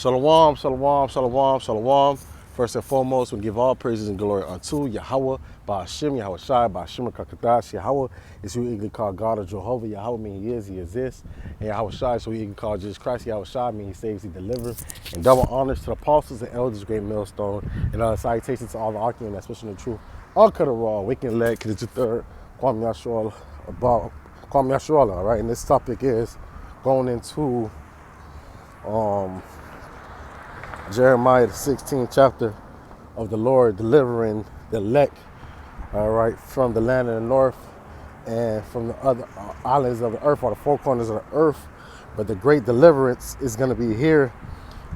Shalom, shalom, shalom, shalom. First and foremost, we give all praises and glory unto Yahweh, Ba'ashim, Yahweh Shai, Ba'ashim, Kakadash. Yahweh is who we can call God or Jehovah. Yahweh means he is, he exists. And Yahweh Shai is who we can call Jesus Christ. Yahweh Shai means he saves, he delivers. And double honors to the apostles and elders, great millstone. And salutations to all the Archaeans, especially the truth. All cut of raw, waking leg, because it's your third, Kwame Yashua, about Kwame Yashua, all right? And this topic is going into Jeremiah, the 16th chapter of the Lord delivering the elect, all right, from the land of the north and from the other islands of the earth, or the four corners of the earth. But the great deliverance is going to be here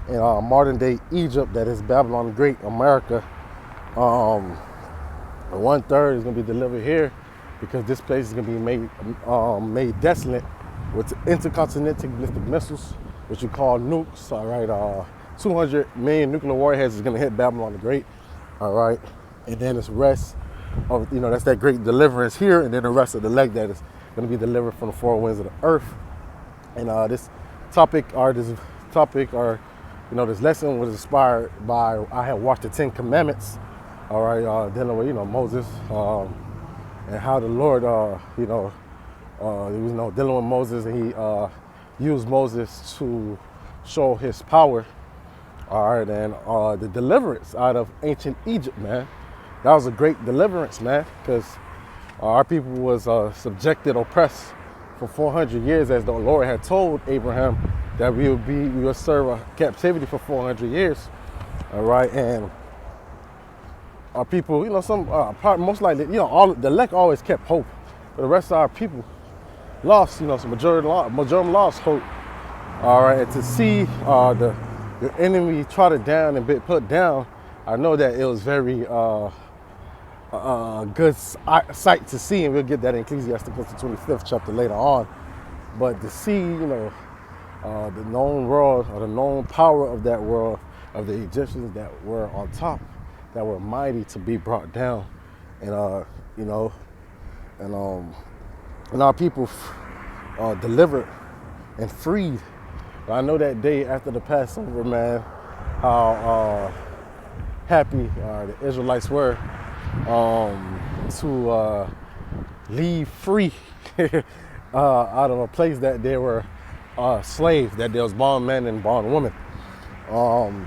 in modern day Egypt, that is Babylon the Great, America. One third is going to be delivered here because this place is going to be made desolate with intercontinental ballistic missiles, which we call nukes, all right. 200 million nuclear warheads is going to hit Babylon the Great, all right. And then it's rest of, that's that great deliverance here, and then the rest of the leg that is going to be delivered from the four winds of the earth. And this lesson was inspired by, I had watched the 10 Commandments, all right, dealing with, Moses, and how the Lord, dealing with Moses, and he used Moses to show his power. All right, and the deliverance out of ancient Egypt, man. That was a great deliverance, man, because our people was subjected, oppressed for 400 years, as the Lord had told Abraham that we would serve a captivity for 400 years. All right, and our people, most likely, all the elect always kept hope, but the rest of our people lost, some majority lost hope. All right, and to see the enemy trodden down and be put down, I know that it was very good sight to see, and we'll get that in Ecclesiasticus, the 25th chapter later on. But to see, the known world, or the known power of that world, of the Egyptians that were on top, that were mighty, to be brought down, and and our people delivered and freed. I know that day after the Passover, man, how happy the Israelites were to leave free out of a place that they were slaves, that there was bondmen and bondwomen. I'm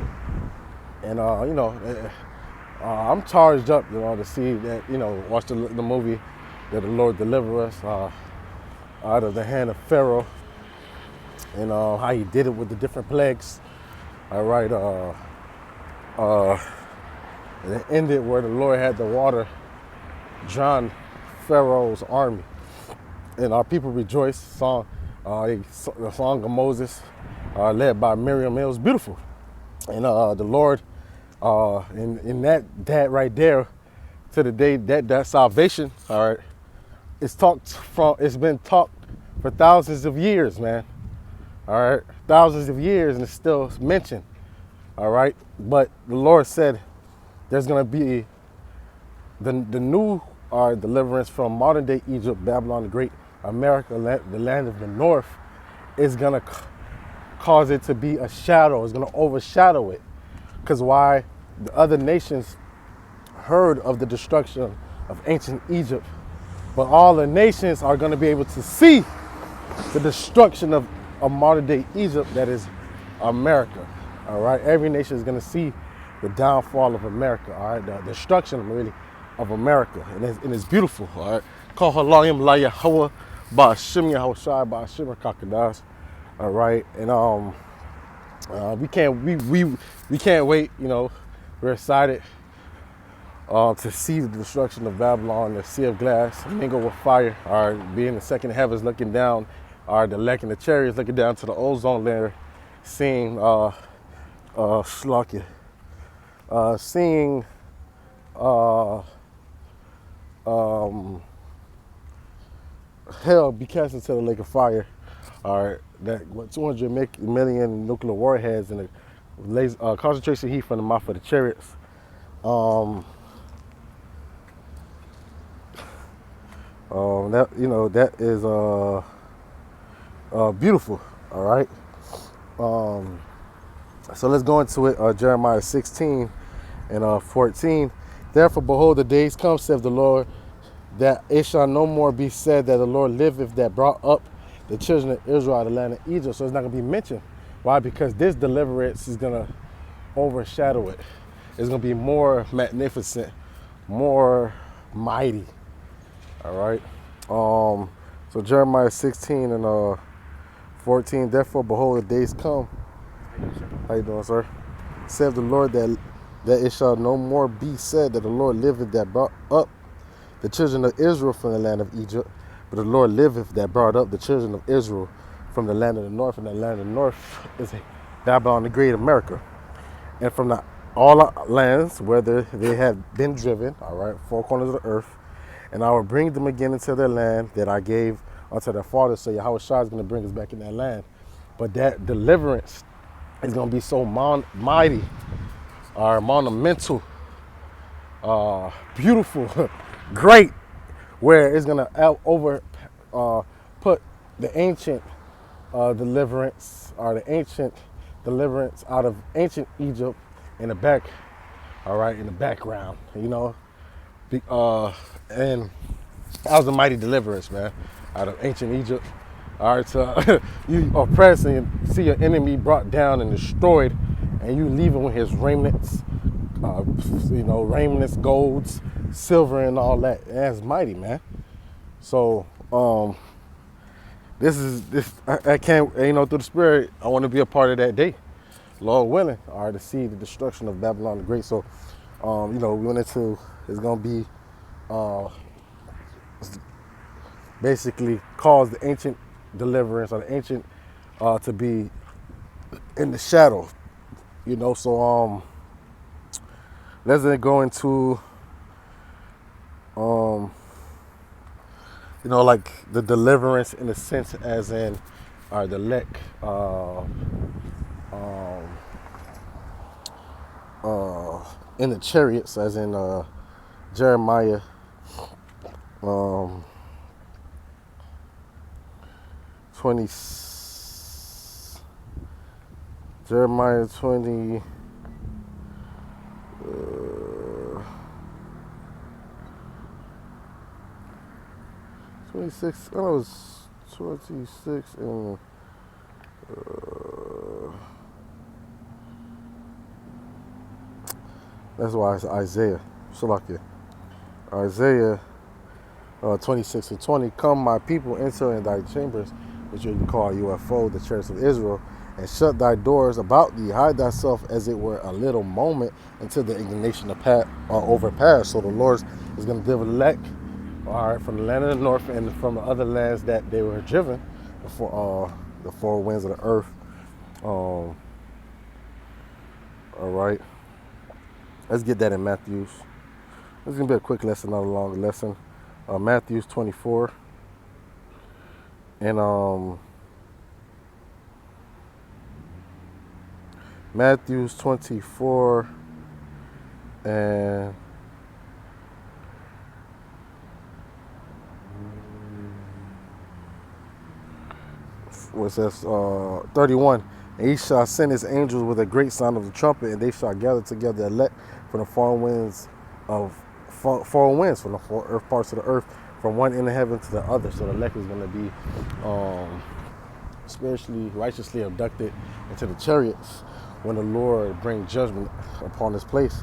charged up, to see that, watch the movie that the Lord deliver us out of the hand of Pharaoh, and how he did it with the different plagues. All right, and it ended where the Lord had the water drown Pharaoh's army, and our people rejoiced. The song of Moses, led by Miriam. It was beautiful, and the Lord, in that right there, to the day that salvation, all right, it's been taught for thousands of years, man. All right, thousands of years, and it's still mentioned. All right, but the Lord said there's going to be the new deliverance from modern day Egypt, Babylon the Great, America, the land of the north, is going to cause it to be a shadow. It's going to overshadow it. Because why? The other nations heard of the destruction of ancient Egypt, but all the nations are going to be able to see the destruction of modern day Egypt, that is America. All right, every nation is going to see the downfall of America. All right, the destruction really of America, and it's beautiful. All right, call Halayim La Yahweh Ba'ashim Yahweh Shai Ba'ashim Kakadash. All right, and we can't wait. We're excited to see the destruction of Babylon, the sea of glass, mingled with fire. All right, being the second heavens, looking down. All right, the elect and the chariots looking down to the ozone layer, seeing hell be cast into the lake of fire. All right, that 200 million nuclear warheads and the concentration heat from the mouth of the chariots. That is beautiful. All right. So let's go into it. Jeremiah 16 and 14. Therefore, behold, the days come, saith the Lord, that it shall no more be said that the Lord liveth that brought up the children of Israel out of the land of Egypt. So it's not going to be mentioned. Why? Because this deliverance is going to overshadow it. It's going to be more magnificent, more mighty. All right. So Jeremiah 16 and 14. Therefore, behold, the days come. How you doing, sir? Saith the Lord that it shall no more be said that the Lord liveth that brought up the children of Israel from the land of Egypt, but the Lord liveth that brought up the children of Israel from the land of the north, and the land of the north is Babylon the Great America. And from all lands, whether they have been driven, all right, four corners of the earth, and I will bring them again into their land that I gave unto their fathers. So Yahweh Shah is going to bring us back in that land. But that deliverance is going to be so mighty, or monumental, beautiful, great, where it's going to put the ancient deliverance, or the ancient deliverance out of ancient Egypt in the back, all right, in the background, you know. And that was a mighty deliverance, man, out of ancient Egypt. All right, so you oppress and see your enemy brought down and destroyed, and you leave him with his remnants, remnants, golds, silver, and all that. And that's mighty, man. So I can't, through the Spirit, I want to be a part of that day, Lord willing, all right, to see the destruction of Babylon the Great. So, we went into, it's going to be basically cause the ancient deliverance, or the ancient to be in the shadow, so let's then go into like the deliverance in a sense, as in the elect in the chariots, as in Jeremiah 20, Jeremiah 20, 26, I know it was 26 and that's why it's Isaiah. Salakia. Isaiah 26 and 20. Come, my people, enter in thy chambers, which you can call UFO, the church of Israel, and shut thy doors about thee. Hide thyself as it were a little moment until the indignation overpass. So the Lord is going to deliver the elect, all right, from the land of the north and from the other lands that they were driven, for the four winds of the earth. All right. Let's get that in Matthews. This is going to be a quick lesson, not a long lesson. Matthews 24. And Matthews 24 and what's that? 31. And he shall send his angels with a great sound of the trumpet, and they shall gather together the elect from the four winds from the four earth parts of the earth, from one end of heaven to the other. So the elect is going to be spiritually, righteously abducted into the chariots when the Lord brings judgment upon this place.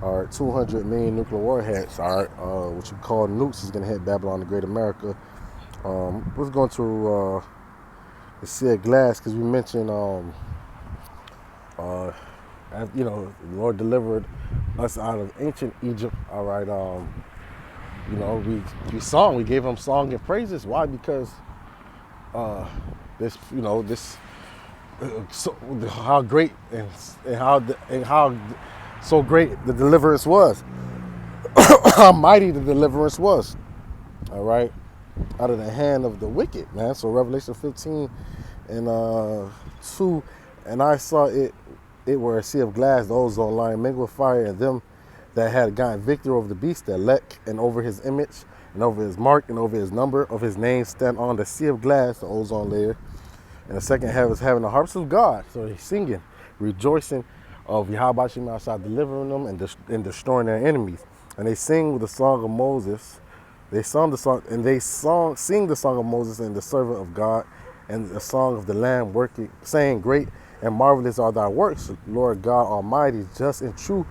All right, 200 million nuclear warheads, all right, what you call nukes, is going to hit Babylon the Great America. Let's go into the Sea of Glass, because we mentioned, the Lord delivered us out of ancient Egypt. All right, we gave him song and praises. Why? Because how great and how so great the deliverance was, how mighty the deliverance was. All right, out of the hand of the wicked, man. So Revelation 15 and 2, and I saw it were a sea of glass, the ozone line mingled with fire, and them that had gotten victory over the beast, that elect, and over his image, and over his mark, and over his number of his name, stand on the sea of glass, the ozone layer. And the second heaven is having the harps of God. So he's singing. rejoicing of Yahweh Shem Shai delivering them and destroying their enemies. And they sing the song of Moses. They sung the song, and sing the song of Moses and the servant of God, and the song of the Lamb, working, saying, "Great and marvelous are thy works, Lord God Almighty. Just and true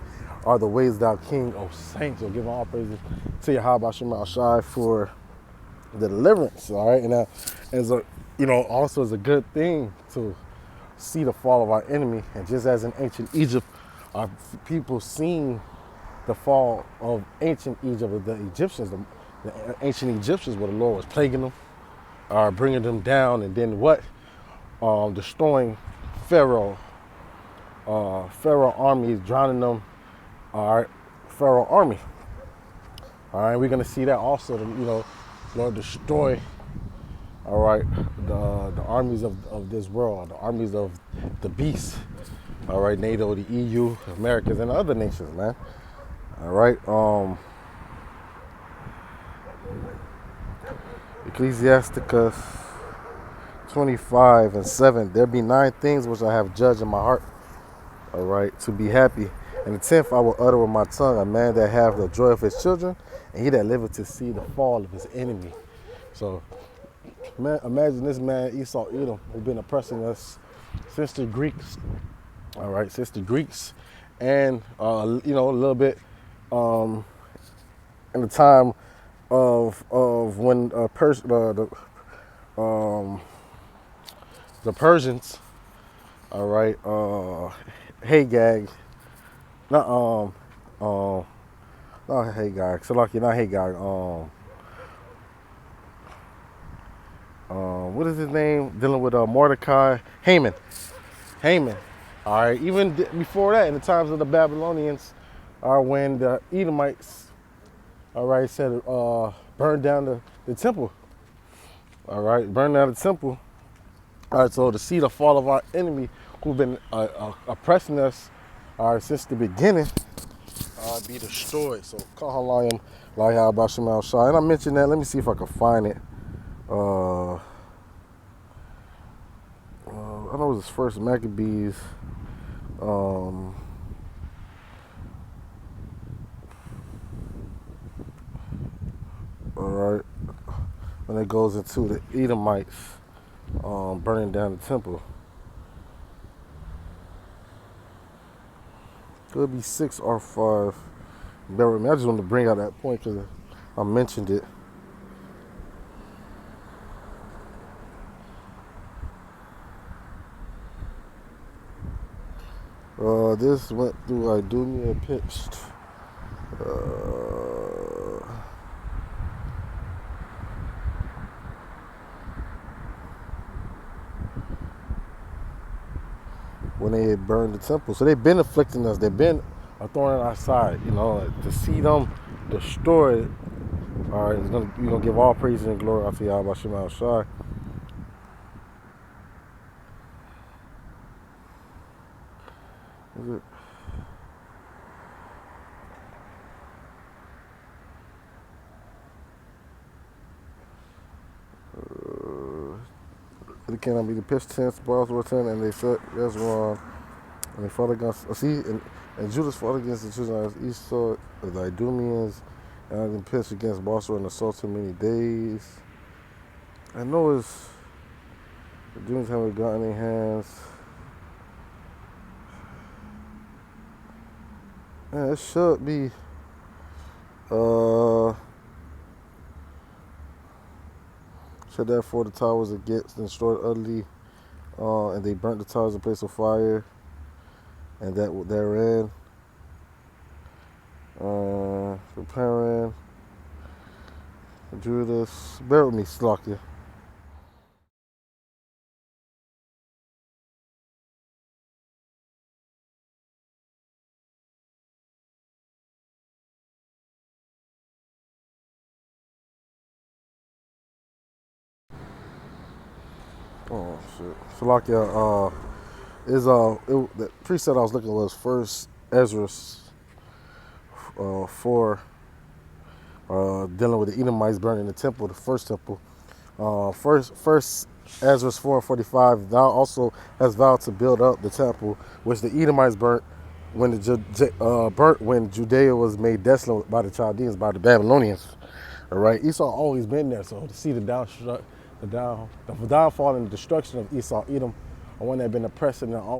are the ways thou King of saints." So give all praises to Yahweh Shem Shai for the deliverance. All right, and that is a, also is a good thing to see the fall of our enemy. And just as in ancient Egypt, our people seen the fall of ancient Egypt, the Egyptians, the ancient Egyptians, where the Lord was plaguing them, bringing them down, and then what? Destroying Pharaoh. Pharaoh army is drowning them. All right, Pharaoh army. All right, we're gonna see that also. Lord destroy. All right, the armies of this world, the armies of the beast. All right, NATO, the EU, Americas, and other nations, man. All right. Ecclesiasticus 25:7. There be 9 things which I have judged in my heart. All right, to be happy. And the 10th I will utter with my tongue, a man that hath the joy of his children, and he that liveth to see the fall of his enemy. So, man, imagine this man Esau Edom, who's been oppressing us since the Greeks. All right, since the Greeks, and a little bit in the time of when the Persians, all right, Hagag, not Hagag, Salaki, not Hagag, what is his name? Dealing with Mordecai, Haman. All right, even before that, in the times of the Babylonians, when the Edomites, all right, said burn down the temple. All right, burn down the temple. All right, so to see the fall of our enemy, who've been oppressing us, all right, since the beginning, be destroyed. So Kahalayim, Laiha Bashamal Shai. And I mentioned that. Let me see if I can find it. I know it was his first Maccabees. All right, when it goes into the Edomites burning down the temple. Could be 6 or 5. Bear with me. I just wanted to bring out that point because I mentioned it. This went through Idumea pitched. When they had burned the temple. So they've been afflicting us. They've been a thorn in our side. To see them destroyed, all right, we're gonna give all praise and glory unto Yahweh Shem Shai. Is it? It cannot be the pitch tents, bars were 10, and they said, that's wrong. And they fought against, and Judas fought against the children of Esau, the Idumeans, and then pitched against Bosra and assaulted many days. I know it's, the Idumeans haven't gotten any hands. Man, it should be, said therefore the towers against and destroyed utterly, and they burnt the towers in place of fire, and that therein, preparing Judas. Bear with me, Slakia. Oh shit, Salakia. The preset I was looking was First Ezra 4, dealing with the Edomites burning the temple, the first temple. First Ezra 4:45, thou also hast vowed to build up the temple which the Edomites burnt when Judea was made desolate by the Chaldeans, by the Babylonians. All right, Esau always been there. So to see the downfall and the destruction of Esau, Edom, or one that had been oppressing them